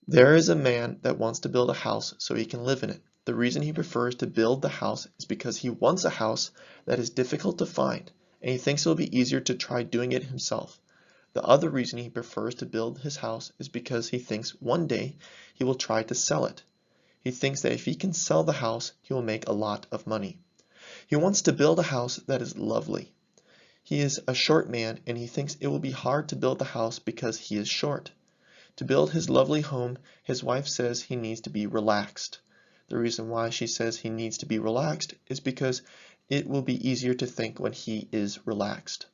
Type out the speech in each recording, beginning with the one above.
There is a man that wants to build a house so he can live in it. The reason he prefers to build the house is because he wants a house that is difficult to find, and he thinks it will be easier to try doing it himself. The other reason he prefers to build his house is because he thinks one day he will try to sell it. He thinks that if he can sell the house, he will make a lot of money. He wants to build a house that is lovely. He is a short man and he thinks it will be hard to build the house because he is short. To build his lovely home, his wife says he needs to be relaxed. The reason why she says he needs to be relaxed is because it will be easier to think when he is relaxed.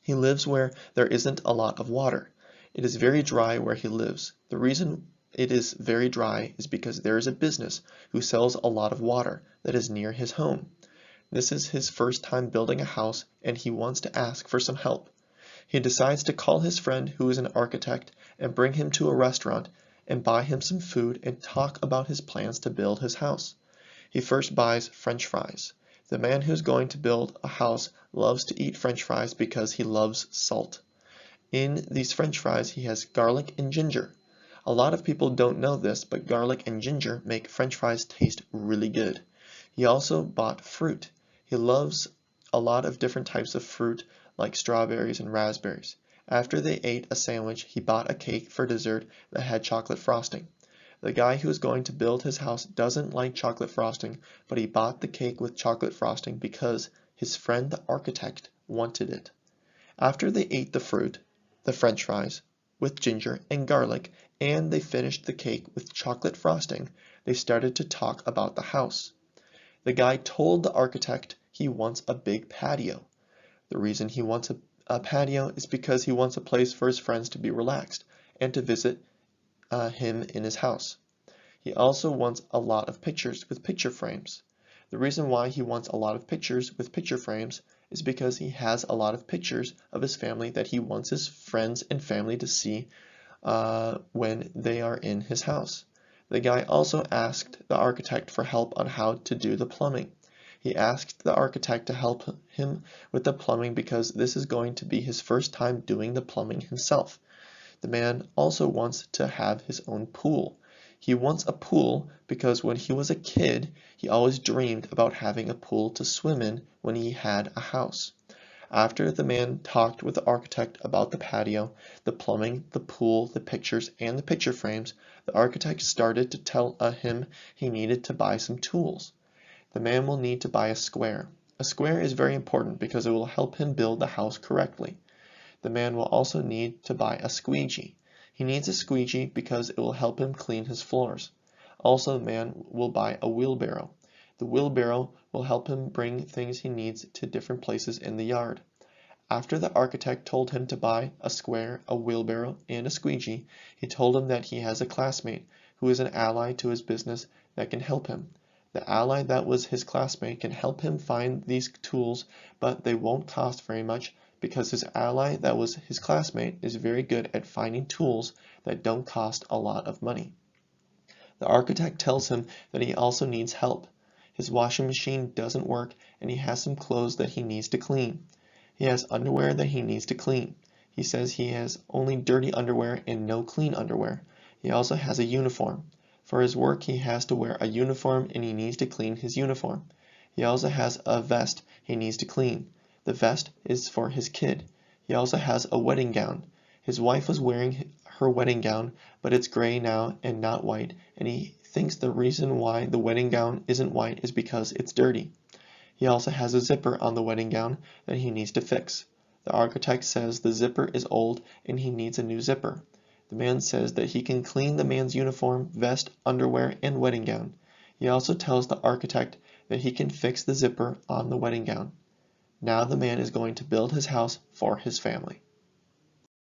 He lives where there isn't a lot of water. It is very dry where he lives. The reason it is very dry is because there is a business who sells a lot of water that is near his home. This is his first time building a house and he wants to ask for some help. He decides to call his friend who is an architect and bring him to a restaurant and buy him some food and talk about his plans to build his house. He first buys French fries. The man who's going to build a house loves to eat French fries because he loves salt. In these French fries he has garlic and ginger. A lot of people don't know this, but garlic and ginger make French fries taste really good. He also bought fruit. He loves a lot of different types of fruit like strawberries and raspberries. After they ate a sandwich, he bought a cake for dessert that had chocolate frosting. The guy who is going to build his house doesn't like chocolate frosting, but he bought the cake with chocolate frosting because his friend the architect wanted it. After they ate the fruit, the French fries, with ginger and garlic, and they finished the cake with chocolate frosting, they started to talk about the house. The guy told the architect he wants a big patio. The reason he wants a patio is because he wants a place for his friends to be relaxed and to visit him in his house. He also wants a lot of pictures with picture frames. The reason why he wants a lot of pictures with picture frames is because he has a lot of pictures of his family that he wants his friends and family to see when they are in his house. The guy also asked the architect for help on how to do the plumbing. He asked the architect to help him with the plumbing because this is going to be his first time doing the plumbing himself. The man also wants to have his own pool. He wants a pool because when he was a kid, he always dreamed about having a pool to swim in when he had a house. After the man talked with the architect about the patio, the plumbing, the pool, the pictures, and the picture frames, the architect started to tell him he needed to buy some tools. The man will need to buy a square. A square is very important because it will help him build the house correctly. The man will also need to buy a squeegee. He needs a squeegee because it will help him clean his floors. Also, the man will buy a wheelbarrow. The wheelbarrow will help him bring things he needs to different places in the yard. After the architect told him to buy a square, a wheelbarrow, and a squeegee, he told him that he has a classmate who is an ally to his business that can help him. The ally that was his classmate can help him find these tools, but they won't cost very much because his ally that was his classmate is very good at finding tools that don't cost a lot of money. The architect tells him that he also needs help. His washing machine doesn't work and he has some clothes that he needs to clean. He has underwear that he needs to clean. He says he has only dirty underwear and no clean underwear. He also has a uniform. For his work he has to wear a uniform and he needs to clean his uniform. He also has a vest he needs to clean. The vest is for his kid. He also has a wedding gown. His wife was wearing her wedding gown, but it's gray now and not white, and he thinks the reason why the wedding gown isn't white is because it's dirty. He also has a zipper on the wedding gown that he needs to fix. The architect says the zipper is old and he needs a new zipper. The man says that he can clean the man's uniform, vest, underwear, and wedding gown. He also tells the architect that he can fix the zipper on the wedding gown. Now the man is going to build his house for his family.